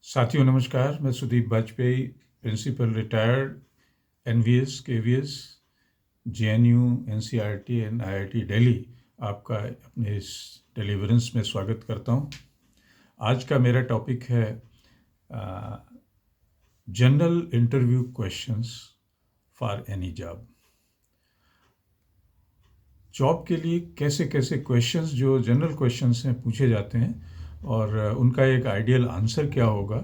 साथियों नमस्कार, मैं Sudeep Vajpayee, principal retired NVS, KVS, JNU, NCERT and IIT Delhi आपका अपने इस डिलीवरेंस में स्वागत करता हूं। आज का मेरा टॉपिक है general interview questions for any job. Job के लिए कैसे कैसे क्वेश्चंस जो जनरल क्वेश्चंस हैं पूछे जाते हैं और उनका एक आइडियल आंसर क्या होगा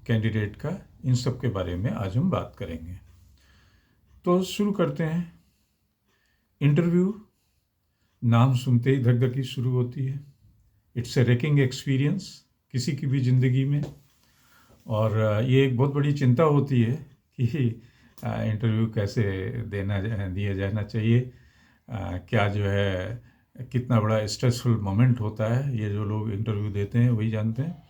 कैंडिडेट का, इन सब के बारे में आज हम बात करेंगे। तो शुरू करते हैं। इंटरव्यू, नाम सुनते ही धकधकी शुरू होती है। इट्स ए रेकिंग एक्सपीरियंस किसी की भी ज़िंदगी में, और ये एक बहुत बड़ी चिंता होती है कि इंटरव्यू कैसे दिया जाना चाहिए। क्या जो है, कितना बड़ा स्ट्रेसफुल मोमेंट होता है, ये जो लोग इंटरव्यू देते हैं वही जानते हैं।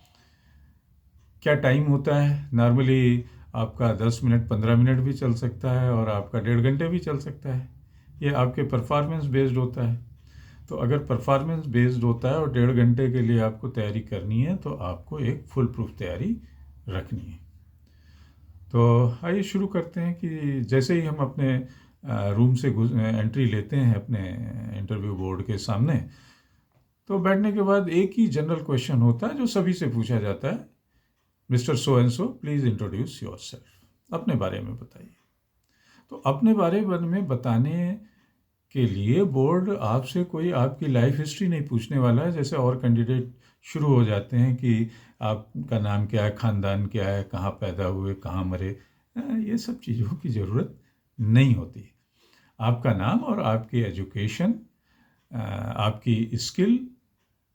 क्या टाइम होता है, नॉर्मली आपका 10 मिनट 15 मिनट भी चल सकता है और आपका 1.5 घंटे भी चल सकता है। ये आपके परफॉर्मेंस बेस्ड होता है। तो अगर परफॉर्मेंस बेस्ड होता है और 1.5 घंटे के लिए आपको तैयारी करनी है तो आपको एक फुल प्रूफ तैयारी रखनी है। तो आइए शुरू करते हैं कि जैसे ही हम अपने रूम से एंट्री लेते हैं अपने इंटरव्यू बोर्ड के सामने, तो बैठने के बाद एक ही जनरल क्वेश्चन होता है जो सभी से पूछा जाता है। Mister so and so, please introduce your self. अपने बारे में बताइए। तो अपने बारे में बताने के लिए बोर्ड आपसे कोई आपकी लाइफ हिस्ट्री नहीं पूछने वाला है, जैसे और कैंडिडेट शुरू हो जाते हैं कि आपका नाम क्या है, ख़ानदान क्या है, कहाँ पैदा हुए, कहाँ मरे। ये सब चीज़ों की ज़रूरत नहीं होती। आपका नाम और आपकी एजुकेशन, आपकी स्किल,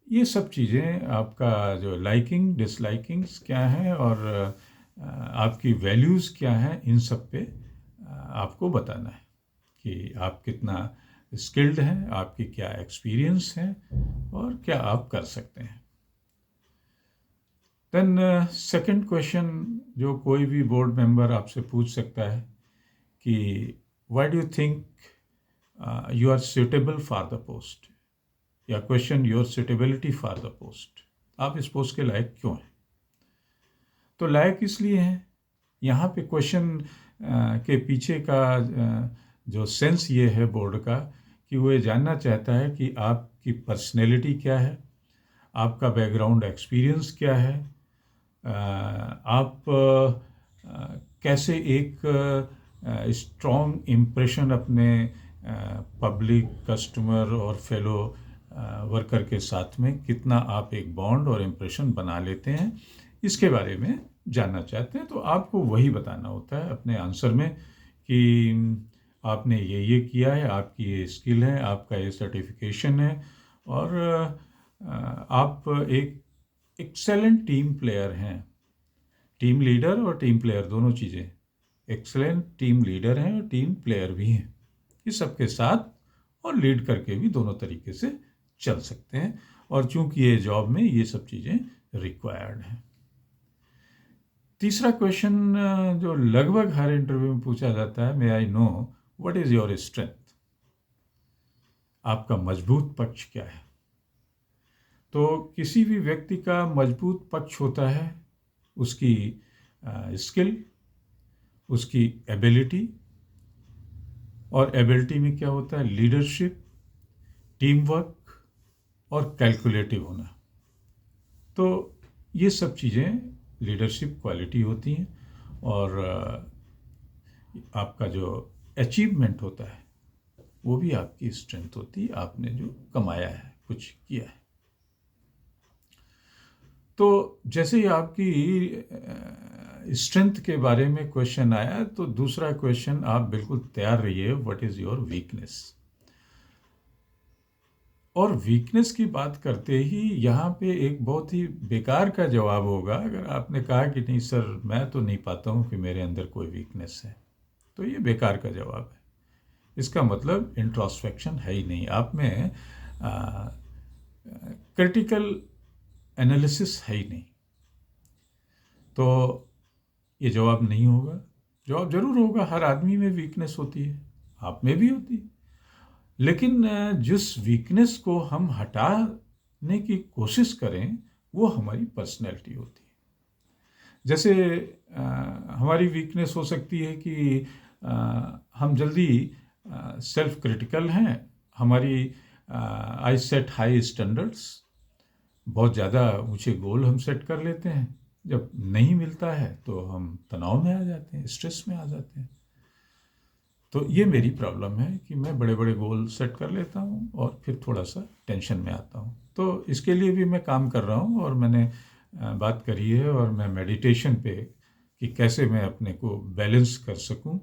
ये सब चीज़ें, आपका जो लाइकिंग डिसलाइकिंग्स क्या हैं और आपकी वैल्यूज़ क्या हैं, इन सब पे आपको बताना है कि आप कितना स्किल्ड हैं, आपकी क्या एक्सपीरियंस है और क्या आप कर सकते हैं। देन सेकंड क्वेश्चन जो कोई भी बोर्ड मेंबर आपसे पूछ सकता है कि why do you think you are suitable for the post, या question your suitability for the post. आप इस पोस्ट के लायक क्यों हैं? तो लायक इसलिए हैं, यहाँ पे क्वेश्चन के पीछे का जो सेंस ये है बोर्ड का कि वो ये जानना चाहता है कि आपकी पर्सनैलिटी क्या है, आपका बैकग्राउंड एक्सपीरियंस क्या है, आप कैसे एक स्ट्रॉन्ग इम्प्रेशन अपने पब्लिक, कस्टमर और फेलो वर्कर के साथ में कितना आप एक बॉन्ड और इम्प्रेशन बना लेते हैं, इसके बारे में जानना चाहते हैं। तो आपको वही बताना होता है अपने आंसर में कि आपने ये किया है, आपकी ये स्किल है, आपका ये सर्टिफिकेशन है और आप एक एक्सेलेंट टीम प्लेयर हैं। टीम लीडर और टीम प्लेयर दोनों चीज़ें, एक्सेलेंट टीम लीडर हैं और टीम प्लेयर भी हैं। ये सबके साथ और लीड करके भी दोनों तरीके से चल सकते हैं, और चूंकि ये जॉब में ये सब चीज़ें रिक्वायर्ड हैं। तीसरा क्वेश्चन जो लगभग हर इंटरव्यू में पूछा जाता है, may I know what is your strength. आपका मजबूत पक्ष क्या है? तो किसी भी व्यक्ति का मजबूत पक्ष होता है उसकी स्किल, उसकी एबिलिटी, और एबिलिटी में क्या होता है, लीडरशिप, टीम वर्क और कैलकुलेटिव होना। तो ये सब चीज़ें लीडरशिप क्वालिटी होती हैं, और आपका जो अचीवमेंट होता है वो भी आपकी स्ट्रेंथ होती है, आपने जो कमाया है, कुछ किया है। तो जैसे ही आपकी स्ट्रेंथ के बारे में क्वेश्चन आया, तो दूसरा क्वेश्चन आप बिल्कुल तैयार रहिए, व्हाट इज़ योर वीकनेस। और वीकनेस की बात करते ही यहाँ पे एक बहुत ही बेकार का जवाब होगा अगर आपने कहा कि नहीं सर, मैं तो नहीं पाता हूँ कि मेरे अंदर कोई वीकनेस है। तो ये बेकार का जवाब है। इसका मतलब इंट्रोस्पेक्शन है ही नहीं, आप में क्रिटिकल एनालिसिस है ही नहीं। तो ये जवाब नहीं होगा। जवाब जरूर होगा, हर आदमी में वीकनेस होती है, आप में भी होती है, लेकिन जिस वीकनेस को हम हटाने की कोशिश करें वो हमारी पर्सनैलिटी होती है। जैसे हमारी वीकनेस हो सकती है कि हम जल्दी सेल्फ क्रिटिकल हैं, हमारी आई सेट हाई स्टैंडर्ड्स, बहुत ज़्यादा ऊंचे गोल हम सेट कर लेते हैं, जब नहीं मिलता है तो हम तनाव में आ जाते हैं, स्ट्रेस में आ जाते हैं। तो ये मेरी प्रॉब्लम है कि मैं बड़े बड़े गोल सेट कर लेता हूँ और फिर थोड़ा सा टेंशन में आता हूँ। तो इसके लिए भी मैं काम कर रहा हूँ और मैंने बात करी है, और मैं मेडिटेशन पे कि कैसे मैं अपने को बैलेंस कर सकूँ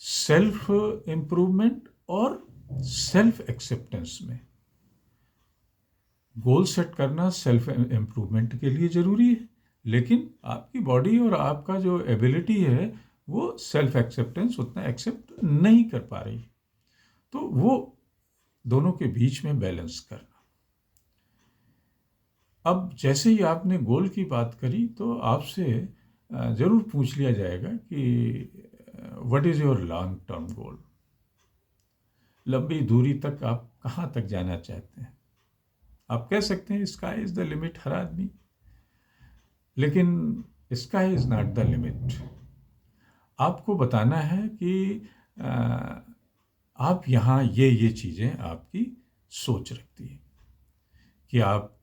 सेल्फ इम्प्रूवमेंट और सेल्फ एक्सेप्टेंस में। गोल सेट करना सेल्फ इम्प्रूवमेंट के लिए ज़रूरी है, लेकिन आपकी बॉडी और आपका जो एबिलिटी है वो सेल्फ एक्सेप्टेंस उतना एक्सेप्ट नहीं कर पा रही। तो वो दोनों के बीच में बैलेंस करना। अब जैसे ही आपने गोल की बात करी तो आपसे ज़रूर पूछ लिया जाएगा कि what is your long term goal. लंबी दूरी तक आप कहाँ तक जाना चाहते हैं? आप कह सकते हैं स्काई इज़ द लिमिट हर आदमी, लेकिन sky is not the limit. आपको बताना है कि आप यहाँ ये चीज़ें आपकी सोच रखती है कि आप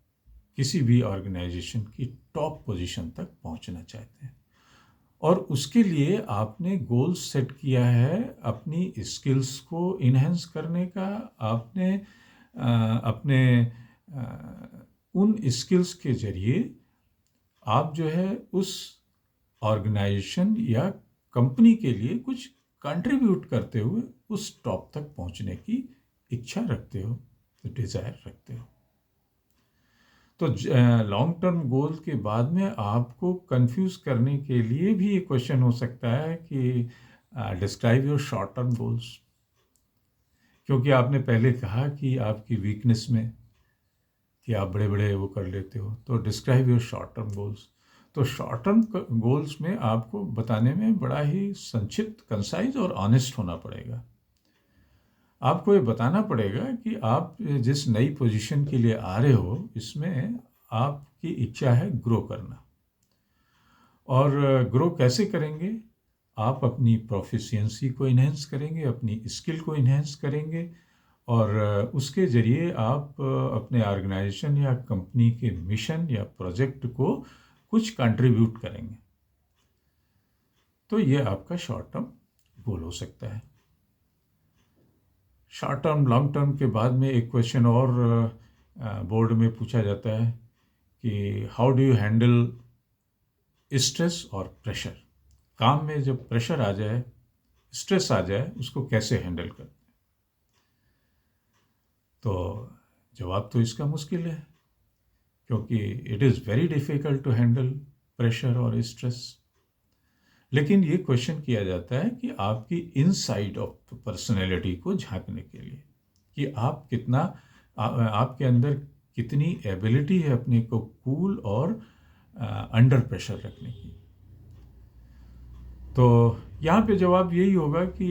किसी भी ऑर्गेनाइजेशन की टॉप पोजीशन तक पहुँचना चाहते हैं, और उसके लिए आपने गोल सेट किया है अपनी स्किल्स को इन्हेंस करने का। आपने अपने उन स्किल्स के ज़रिए आप जो है उस ऑर्गेनाइजेशन या कंपनी के लिए कुछ कंट्रीब्यूट करते हुए उस टॉप तक पहुंचने की इच्छा रखते हो, डिज़ायर रखते हो। तो लॉन्ग टर्म गोल के बाद में आपको कंफ्यूज करने के लिए भी ये क्वेश्चन हो सकता है कि describe your short term goals, क्योंकि आपने पहले कहा कि आपकी वीकनेस में कि आप बड़े बड़े वो कर लेते हो। तो describe your short term goals, तो शॉर्ट टर्म गोल्स में आपको बताने में बड़ा ही संक्षिप्त, कंसाइज और ऑनेस्ट होना पड़ेगा। आपको ये बताना पड़ेगा कि आप जिस नई पोजीशन के लिए आ रहे हो इसमें आपकी इच्छा है ग्रो करना, और ग्रो कैसे करेंगे? आप अपनी प्रोफिशिएंसी को इन्हेंस करेंगे, अपनी स्किल को इन्हेंस करेंगे, और उसके ज़रिए आप अपने ऑर्गेनाइजेशन या कंपनी के मिशन या प्रोजेक्ट को कुछ कंट्रीब्यूट करेंगे। तो ये आपका शॉर्ट टर्म गोल हो सकता है। शॉर्ट टर्म लॉन्ग टर्म के बाद में एक क्वेश्चन और बोर्ड में पूछा जाता है कि how do you handle stress और प्रेशर। काम में जब प्रेशर आ जाए, स्ट्रेस आ जाए, उसको कैसे हैंडल करते हैं? तो जवाब तो इसका मुश्किल है, क्योंकि it is very difficult to handle pressure और स्ट्रेस। लेकिन ये क्वेश्चन किया जाता है कि आपकी इनसाइड ऑफ पर्सनैलिटी को झांकने के लिए कि आप कितना आपके अंदर कितनी एबिलिटी है अपने को कूल और अंडर प्रेशर रखने की। तो यहाँ पे जवाब यही होगा कि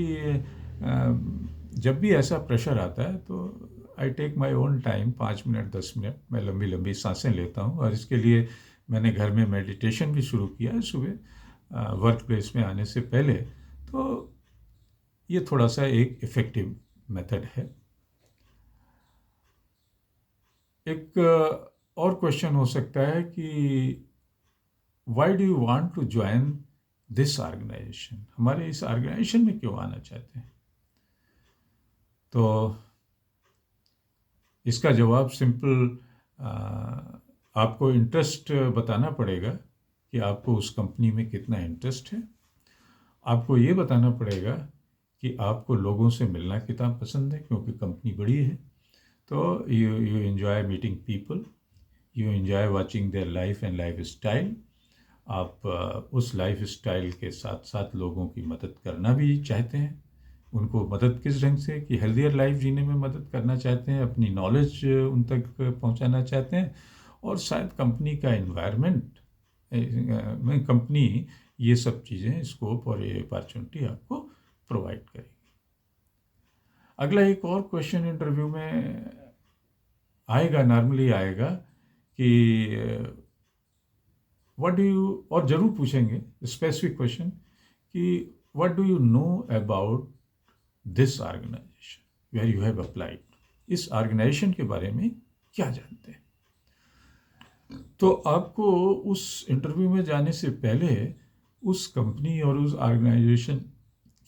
जब भी ऐसा प्रेशर आता है तो I take my own time, 5 minute 10 minute मैं लंबी लंबी सांसें लेता हूँ, और इसके लिए मैंने घर में मेडिटेशन भी शुरू किया है सुबह वर्क प्लेस में आने से पहले। तो ये थोड़ा सा एक इफ़ेक्टिव मेथड है। एक और क्वेश्चन हो सकता है कि why do you want to join this organisation. हमारे इस ऑर्गेनाइजेशन में क्यों आना चाहते हैं? तो इसका जवाब सिंपल, आपको इंटरेस्ट बताना पड़ेगा कि आपको उस कंपनी में कितना इंटरेस्ट है। आपको ये बताना पड़ेगा कि आपको लोगों से मिलना कितना पसंद है, क्योंकि कंपनी बड़ी है। तो you enjoy meeting people, you enjoy watching their life and life style. आप उस लाइफ स्टाइल के साथ साथ लोगों की मदद करना भी चाहते हैं। उनको मदद किस ढंग से? कि हेल्दियर लाइफ जीने में मदद करना चाहते हैं, अपनी नॉलेज उन तक पहुंचाना चाहते हैं, और शायद कंपनी का एनवायरनमेंट में कंपनी ये सब चीज़ें, स्कोप और ये अपॉर्चुनिटी आपको प्रोवाइड करेगी। अगला एक और क्वेश्चन इंटरव्यू में आएगा, नॉर्मली आएगा कि व्हाट डू यू, और ज़रूर पूछेंगे स्पेसिफिक क्वेश्चन कि what do you know about this organisation where you have applied, इस ऑर्गेनाइजेशन के बारे में क्या जानते हैं। तो आपको उस इंटरव्यू में जाने से पहले उस कंपनी और उस ऑर्गेनाइजेशन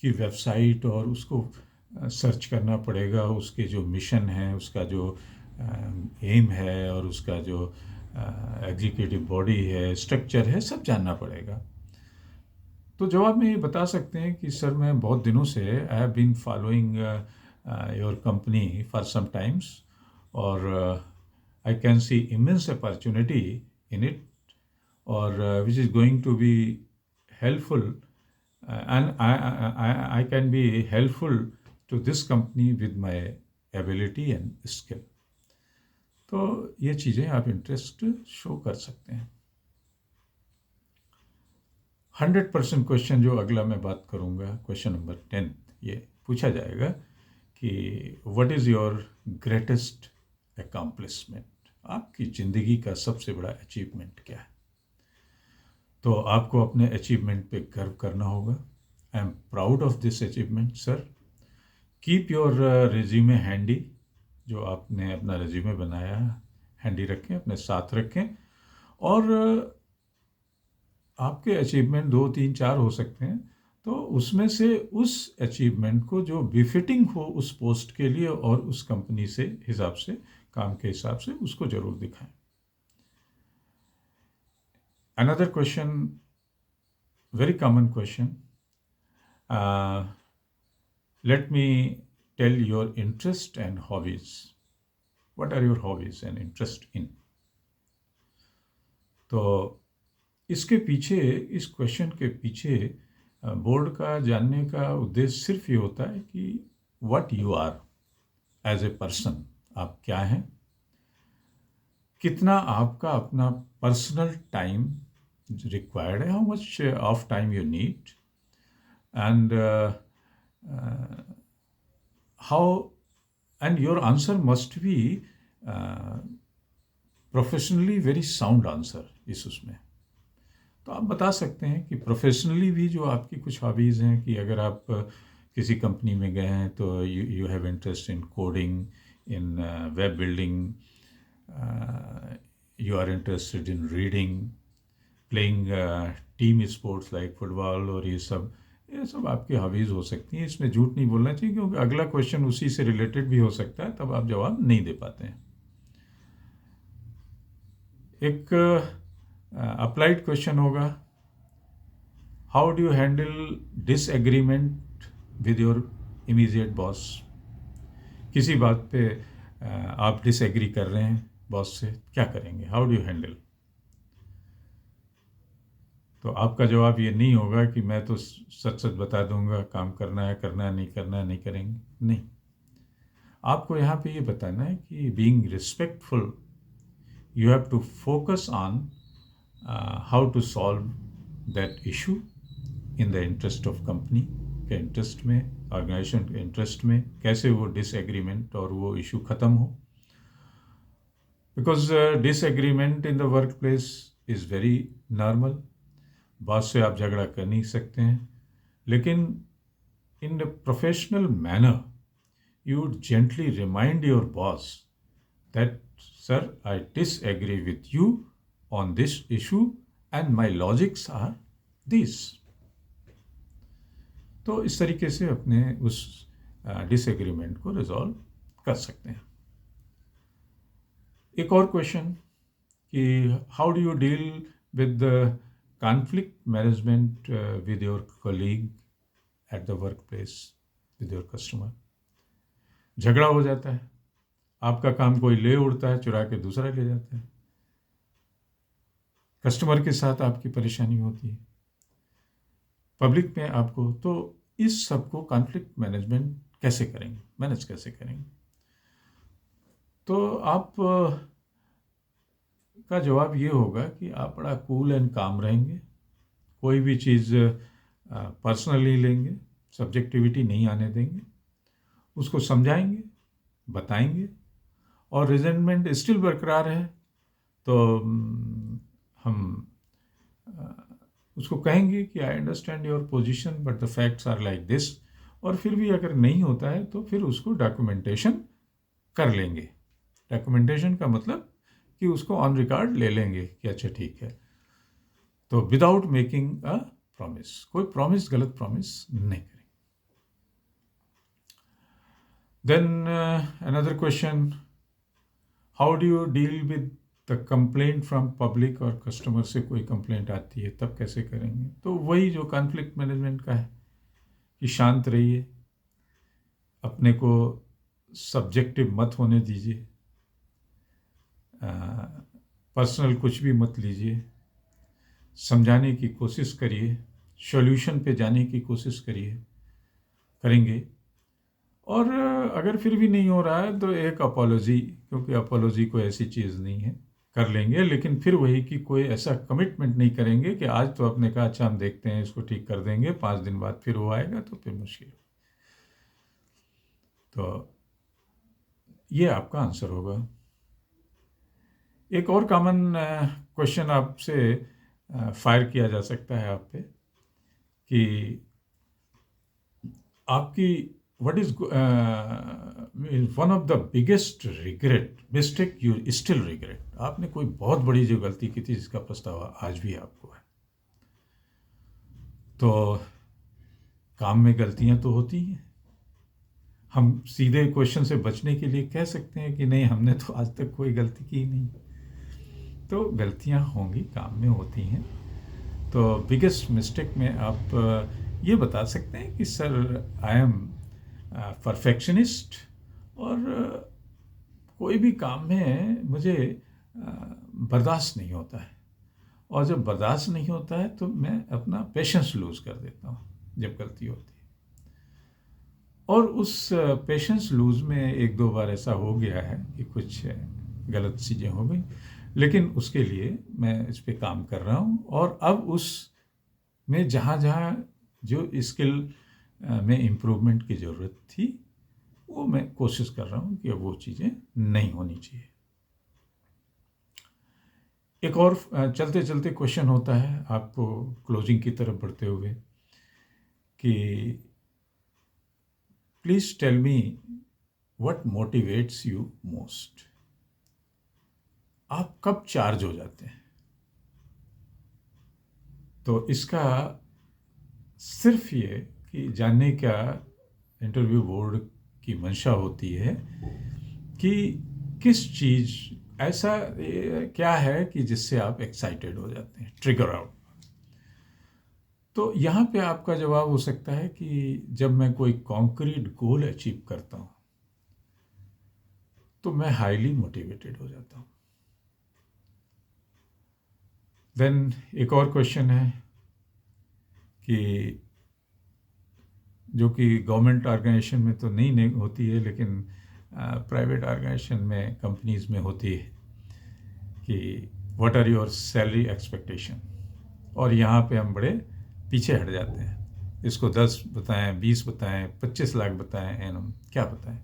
की वेबसाइट और उसको सर्च करना पड़ेगा, उसके जो मिशन है, उसका जो एम है और उसका जो एग्जीक्यूटिव बॉडी है, स्ट्रक्चर है, सब जानना पड़ेगा। तो जवाब में ये बता सकते हैं कि सर मैं बहुत दिनों से I have been following your company for some times और I can see immense opportunity in it और which is going to be helpful and I can be helpful to this company with my ability and skill। तो ये चीज़ें आप interest show कर सकते हैं। 100% question जो अगला मैं बात करूँगा, क्वेश्चन नंबर 10, ये पूछा जाएगा कि what is your greatest accomplishment, आपकी ज़िंदगी का सबसे बड़ा अचीवमेंट क्या है। तो आपको अपने अचीवमेंट पे गर्व करना होगा। I am proud of this achievement sir. Keep your resume handy, जो आपने अपना रिज्यूमे बनाया हैंडी रखें, अपने साथ रखें। और आपके अचीवमेंट 2, 3, 4 हो सकते हैं, तो उसमें से उस अचीवमेंट को जो बिफिटिंग हो उस पोस्ट के लिए और उस कंपनी से हिसाब से, काम के हिसाब से, उसको ज़रूर दिखाएं। Another question, very common question. Let me tell your interest and hobbies. What are your hobbies and interest in? तो इसके पीछे, इस क्वेश्चन के पीछे बोर्ड का जानने का उद्देश्य सिर्फ ये होता है कि what you are as a person, आप क्या हैं, कितना आपका अपना personal time required, how much of time you need, and how, and your answer must be professionally very sound answer. इस उसमें तो आप बता सकते हैं कि प्रोफेशनली भी जो आपकी कुछ हॉबीज़ हैं, कि अगर आप किसी कंपनी में गए हैं तो you have interest in coding, in web building, you are interested in reading, playing team sports like football, और ये सब आपकी हॉबीज़ हो सकती हैं। इसमें झूठ नहीं बोलना चाहिए, क्योंकि अगला क्वेश्चन उसी से रिलेटेड भी हो सकता है, तब आप जवाब नहीं दे पाते हैं। एक अप्लाइड क्वेश्चन होगा, how do you handle disagreement with your immediate boss. किसी बात पे आप डिसएग्री कर रहे हैं बॉस से, क्या करेंगे, हाउ डू यू हैंडल। तो आपका जवाब ये नहीं होगा कि मैं तो सच सच बता दूंगा, काम करना है करना है, नहीं करना है नहीं करेंगे, नहीं। आपको यहाँ पे ये बताना है कि being respectful, you have to focus on how to solve that issue in the interest of company के इंटरेस्ट में, ऑर्गेनाइजेशन के इंटरेस्ट में, कैसे वो डिसएग्रीमेंट और वो इशू ख़त्म हो। Because disagreement in the work place is very normal. Boss से आप झगड़ा कर नहीं सकते हैं, लेकिन in the professional manner you would gently remind your boss that, sir, I disagree with you on this issue and my logics are these। तो इस तरीके से अपने उस डिसएग्रीमेंट को रिजॉल्व कर सकते हैं। एक और क्वेश्चन कि how do you deal with the conflict management with your colleague at the work place, with your customer. झगड़ा हो जाता है, आपका काम कोई ले उड़ता है, चुरा के दूसरा ले जाता है, कस्टमर के साथ आपकी परेशानी होती है, पब्लिक में आपको, तो इस सब को कॉन्फ्लिक्ट मैनेजमेंट कैसे करेंगे, मैनेज कैसे करेंगे। तो आप का जवाब ये होगा कि आप बड़ा कूल एंड काम रहेंगे, कोई भी चीज़ पर्सनली लेंगे, सब्जेक्टिविटी नहीं आने देंगे, उसको समझाएंगे, बताएंगे, और रिजेंटमेंट स्टिल बरकरार है तो हम उसको कहेंगे कि I understand your position but the facts are like this, और फिर भी अगर नहीं होता है तो फिर उसको डॉक्यूमेंटेशन कर लेंगे। डॉक्यूमेंटेशन का मतलब कि उसको ऑन रिकॉर्ड ले लेंगे कि अच्छा ठीक है। तो विदाउट मेकिंग अ प्रॉमिस, कोई प्रॉमिस, गलत प्रॉमिस नहीं करेंगे। Then another question, how do you deal with the complaint from public, और कस्टमर से कोई कंप्लेंट आती है तब कैसे करेंगे? तो वही जो कॉन्फ्लिक्ट मैनेजमेंट का है कि शांत रहिए, अपने को सब्जेक्टिव मत होने दीजिए, पर्सनल कुछ भी मत लीजिए, समझाने की कोशिश करिए, सॉल्यूशन पे जाने की कोशिश करेंगे। और अगर फिर भी नहीं हो रहा है तो एक अपोलॉजी, क्योंकि अपोलॉजी कोई ऐसी चीज़ नहीं है, कर लेंगे। लेकिन फिर वही कि कोई ऐसा कमिटमेंट नहीं करेंगे कि आज तो आपने कहा अच्छा हम देखते हैं इसको ठीक कर देंगे, 5 दिन बाद फिर वो आएगा तो फिर मुश्किल। तो ये आपका आंसर होगा। एक और कॉमन क्वेश्चन आपसे फायर किया जा सकता है आप पे कि आपकी what is one of the biggest regret, mistake you still regret. आपने कोई बहुत बड़ी जो गलती की थी जिसका पछतावा आज भी आपको है। तो काम में गलतियां तो होती हैं, हम सीधे क्वेश्चन से बचने के लिए कह सकते हैं कि नहीं हमने तो आज तक कोई गलती की नहीं। तो गलतियां होंगी, काम में होती हैं। तो बिगेस्ट मिस्टेक में आप ये बता सकते हैं कि सर आई एम परफेक्शनिस्ट, और कोई भी काम में मुझे बर्दाश्त नहीं होता है, और जब बर्दाश्त नहीं होता है तो मैं अपना पेशेंस लूज़ कर देता हूँ जब गलती होती है। और उस पेशेंस लूज़ में एक दो बार ऐसा हो गया है कि कुछ गलत चीज़ें हो गई, लेकिन उसके लिए मैं इस पे काम कर रहा हूँ। और अब उस में जहाँ जहाँ जो स्किल में इम्प्रूवमेंट की ज़रूरत थी वो मैं कोशिश कर रहा हूँ कि अब वो चीज़ें नहीं होनी चाहिए। एक और चलते चलते क्वेश्चन होता है आपको क्लोजिंग की तरफ बढ़ते हुए कि please tell me what motivates you most. आप कब चार्ज हो जाते हैं? तो इसका सिर्फ ये कि जानने का इंटरव्यू बोर्ड की मंशा होती है कि किस चीज़ ऐसा क्या है कि जिससे आप एक्साइटेड हो जाते हैं, ट्रिगर आउट। तो यहाँ पे आपका जवाब हो सकता है कि जब मैं कोई कॉन्क्रीट गोल अचीव करता हूँ तो मैं हाईली मोटिवेटेड हो जाता हूँ। देन एक और क्वेश्चन है कि जो कि गवर्नमेंट ऑर्गेनाइजेशन में तो नहीं होती है, लेकिन प्राइवेट ऑर्गेनाइजेशन में, कंपनीज में होती है कि what are your salary expectation. और यहाँ पे हम बड़े पीछे हट जाते हैं, इसको 10 बताएं, 20 बताएं, 25 लाख बताएं एनम, क्या बताएं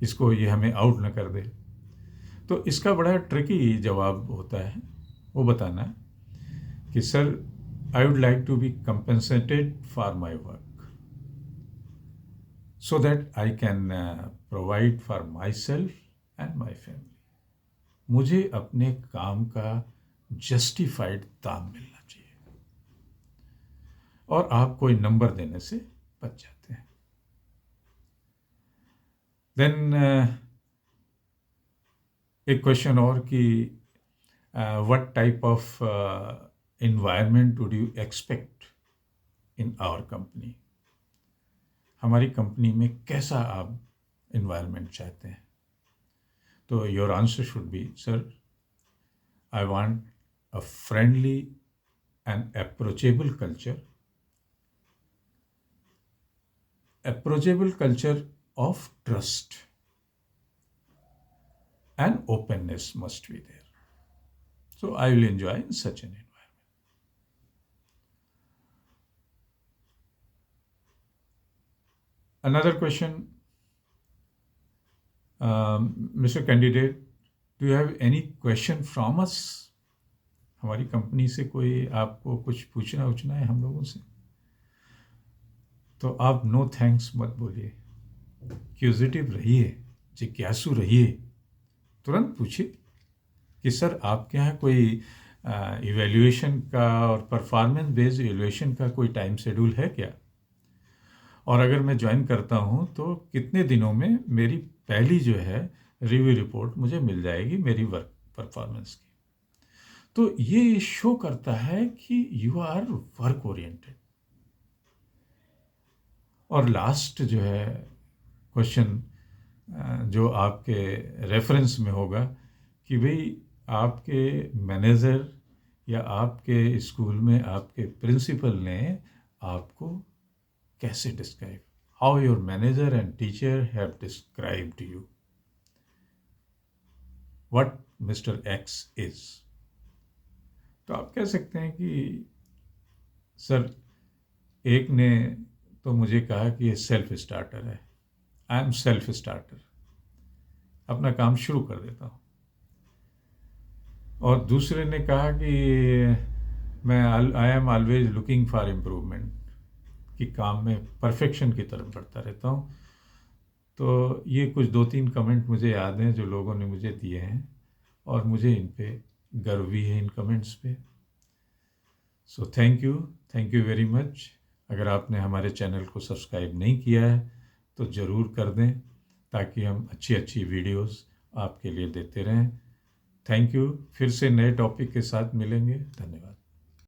इसको, ये हमें आउट न कर दे। तो इसका बड़ा ट्रिकी जवाब होता है, वो बताना कि sir I would like to be compensated for my work so that I can provide for myself and my family. मुझे अपने काम का जस्टिफाइड दाम मिलना चाहिए, और आप कोई नंबर देने से बच जाते हैं। देन एक क्वेश्चन और कि what type of environment would you expect in our company. हमारी कंपनी में कैसा आप एनवायरनमेंट चाहते हैं? तो your answer should be sir I want a friendly and approachable culture of trust and openness must be there. So I will enjoy in such an environment. Another question, Mr. Candidate, do you have any question from us? हमारी company से कोई आपको कुछ पूछना है हम लोगों से, तो आप नो थैंक्स मत बोलिए, क्यूजिटिव रहिए, जिज्ञासु रहिए, तुरंत पूछिए कि सर आपके यहाँ कोई इवैल्यूएशन का और परफॉर्मेंस बेस्ड इवैल्यूएशन का कोई टाइम शेड्यूल है क्या, और अगर मैं ज्वाइन करता हूँ तो कितने दिनों में मेरी पहली जो है रिव्यू रिपोर्ट मुझे मिल जाएगी मेरी वर्क परफॉर्मेंस की। तो ये शो करता है कि यू आर वर्क ओरिएंटेड। और लास्ट जो है क्वेश्चन जो आपके रेफरेंस में होगा कि भाई आपके मैनेजर या आपके स्कूल में आपके प्रिंसिपल ने आपको कैसे describe, how your manager and teacher have described you, what mister x is. तो आप कह सकते हैं कि सर एक ने तो मुझे कहा कि ये सेल्फ स्टार्टर है, आई एम सेल्फ स्टार्टर, अपना काम शुरू कर देता हूँ। और दूसरे ने कहा कि मैं I am always looking for improvement, कि काम में परफेक्शन की तरफ बढ़ता रहता हूँ। तो ये कुछ 2-3 कमेंट मुझे याद हैं जो लोगों ने मुझे दिए हैं, और मुझे इन पे गर्व भी है, इन कमेंट्स पे। So thank you very much. अगर आपने हमारे चैनल को सब्सक्राइब नहीं किया है तो ज़रूर कर दें, ताकि हम अच्छी अच्छी वीडियोस आपके लिए देते रहें। Thank you. फिर से नए टॉपिक के साथ मिलेंगे। धन्यवाद।